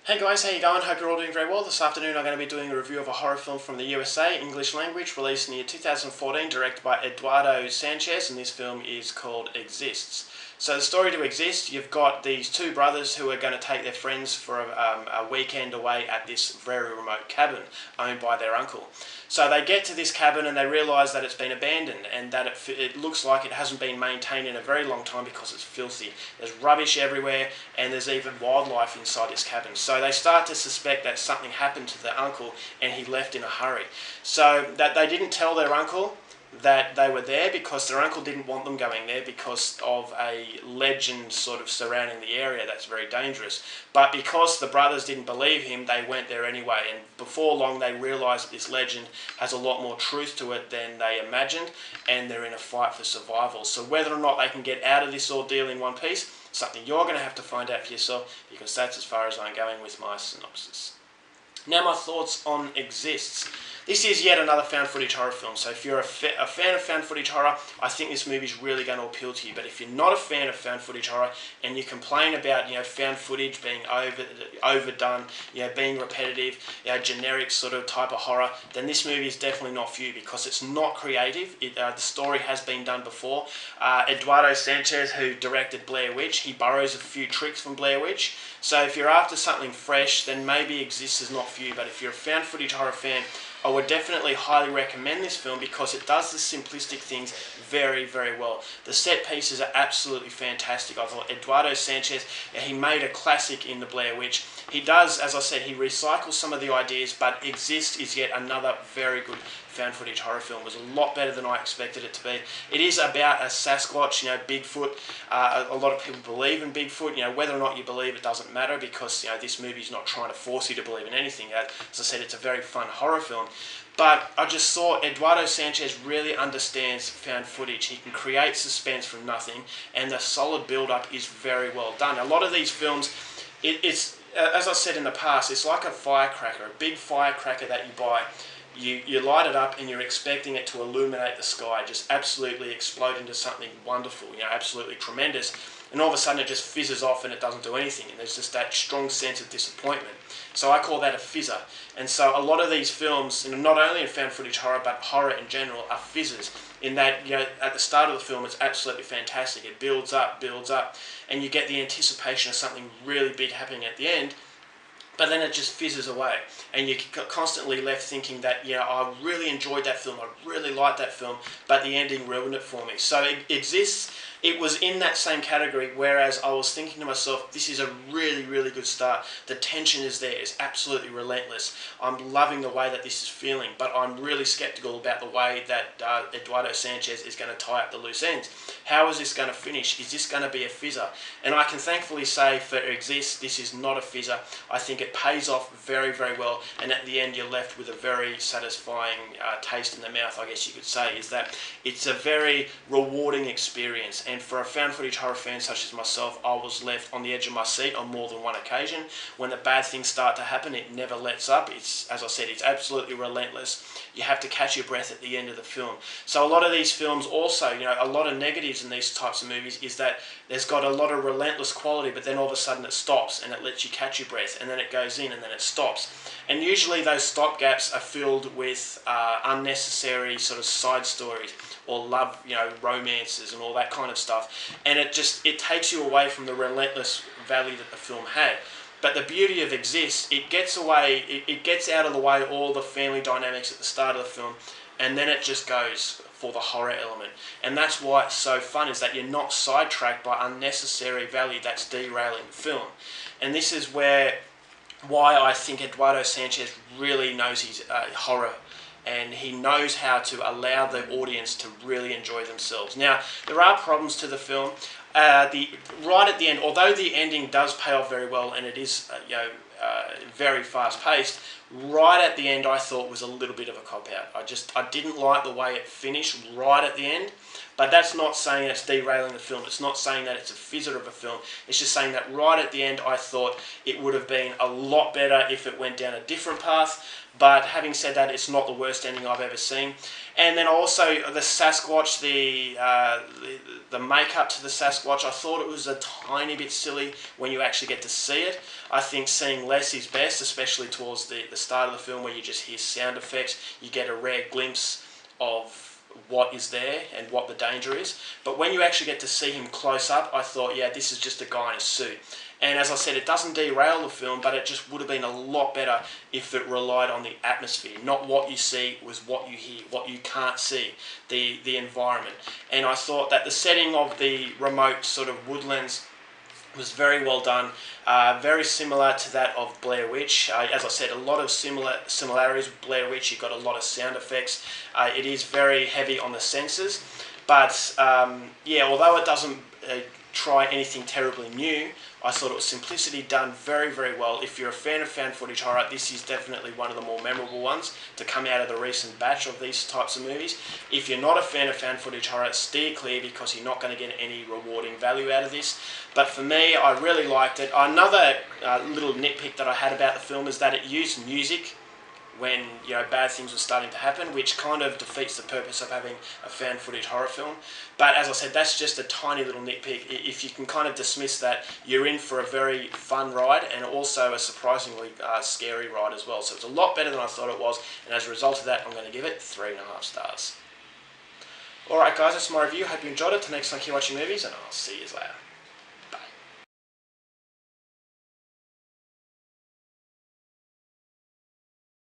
Hey guys, how you going? Hope you're all doing very well. This afternoon I'm going to be doing a review of a horror film from the USA, English language, released in the year 2014, directed by Eduardo Sanchez, and this film is called Exists. So the story to Exist, you've got these two brothers who are going to take their friends for a weekend away at this very remote cabin owned by their uncle. So they get to this cabin and they realise that it's been abandoned and that it looks like it hasn't been maintained in a very long time because it's filthy. There's rubbish everywhere and there's even wildlife inside this cabin. So they start to suspect that something happened to their uncle and he left in a hurry. So that they didn't tell their uncle that they were there because their uncle didn't want them going there because of a legend sort of surrounding the area that's very dangerous. But because the brothers didn't believe him, they went there anyway, and before long they realised that this legend has a lot more truth to it than they imagined, and they're in a fight for survival. So whether or not they can get out of this ordeal in one piece, something you're going to have to find out for yourself, because that's as far as I'm going with my synopsis. Now my thoughts on Exists. This is yet another found footage horror film, so if you're a fan of found footage horror, I think this movie is really going to appeal to you. But if you're not a fan of found footage horror and you complain about found footage being overdone, being repetitive, generic sort of type of horror, then this movie is definitely not for you because it's not creative. The story has been done before. Eduardo Sanchez, who directed Blair Witch, he borrows a few tricks from Blair Witch. So if you're after something fresh, then maybe Exists is not for you. But if you're a found footage horror fan, I would definitely highly recommend this film because it does the simplistic things very, very well. The set pieces are absolutely fantastic. I thought Eduardo Sanchez, he made a classic in the Blair Witch. He does, as I said, he recycles some of the ideas, but Exist is yet another very good found footage horror film. It was a lot better than I expected it to be. It is about a Sasquatch, Bigfoot. A lot of people believe in Bigfoot. Whether or not you believe it doesn't matter because this movie is not trying to force you to believe in anything. As I said, it's a very fun horror film. But I just saw Eduardo Sanchez really understands found footage. He can create suspense from nothing, and the solid build-up is very well done. A lot of these films, it's as I said in the past, it's like a firecracker, a big firecracker that you buy. You light it up and you're expecting it to illuminate the sky, just absolutely explode into something wonderful, absolutely tremendous. And all of a sudden it just fizzes off and it doesn't do anything. And there's just that strong sense of disappointment. So I call that a fizzer. And so a lot of these films, not only in found footage horror, but horror in general, are fizzers. In that, at the start of the film, it's absolutely fantastic. It builds up, and you get the anticipation of something really big happening at the end. But then it just fizzes away, and you're constantly left thinking that, I really enjoyed that film, I really liked that film, but the ending ruined it for me. So it Exists, it was in that same category, whereas I was thinking to myself, this is a really, really good start. The tension is there, it's absolutely relentless. I'm loving the way that this is feeling, but I'm really skeptical about the way that Eduardo Sanchez is going to tie up the loose ends. How is this going to finish? Is this going to be a fizzer? And I can thankfully say for Exists, this is not a fizzer. I think it pays off very, very well, and at the end you're left with a very satisfying taste in the mouth, I guess you could say, is that it's a very rewarding experience. And for a found footage horror fan such as myself, I was left on the edge of my seat on more than one occasion. When the bad things start to happen, it never lets up. It's, as I said, it's absolutely relentless. You have to catch your breath at the end of the film. So a lot of these films also, a lot of negatives in these types of movies is that there's got a lot of relentless quality, but then all of a sudden it stops and it lets you catch your breath, and then it goes in and then it stops. And usually those stop gaps are filled with unnecessary sort of side stories or love, romances and all that kind of stuff. And it takes you away from the relentless value that the film had. But the beauty of Exists, it gets out of the way all the family dynamics at the start of the film, and then it just goes for the horror element. And that's why it's so fun, is that you're not sidetracked by unnecessary value that's derailing the film. And this is why I think Eduardo Sanchez really knows his horror, and he knows how to allow the audience to really enjoy themselves. Now, there are problems to the film. Right at the end, although the ending does pay off very well, and it is very fast-paced, right at the end I thought was a little bit of a cop-out. I didn't like the way it finished right at the end. But that's not saying it's derailing the film. It's not saying that it's a fizzer of a film. It's just saying that right at the end, I thought it would have been a lot better if it went down a different path. But having said that, it's not the worst ending I've ever seen. And then also the Sasquatch, the makeup to the Sasquatch, I thought it was a tiny bit silly when you actually get to see it. I think seeing less is best, especially towards the start of the film where you just hear sound effects. You get a rare glimpse of what is there and what the danger is. But when you actually get to see him close up, I thought, yeah, this is just a guy in a suit. And as I said, it doesn't derail the film, but it just would have been a lot better if it relied on the atmosphere. Not what you see, was what you hear, what you can't see, the environment. And I thought that the setting of the remote sort of woodlands was very well done, very similar to that of Blair Witch. As I said, a lot of similarities with Blair Witch. You've got a lot of sound effects. It is very heavy on the senses, but yeah, although it doesn't try anything terribly new, I thought it was simplicity done very, very well. If you're a fan of found footage horror, this is definitely one of the more memorable ones to come out of the recent batch of these types of movies. If you're not a fan of found footage horror, steer clear because you're not going to get any rewarding value out of this. But for me, I really liked it. Another little nitpick that I had about the film is that it used music when, you know, bad things were starting to happen, which kind of defeats the purpose of having a found footage horror film. But as I said, that's just a tiny little nitpick. If you can kind of dismiss that, you're in for a very fun ride and also a surprisingly scary ride as well. So it's a lot better than I thought it was, and as a result of that, I'm going to give it 3.5 stars. Alright guys, that's my review. Hope you enjoyed it. Till next time, keep watching movies, and I'll see you later.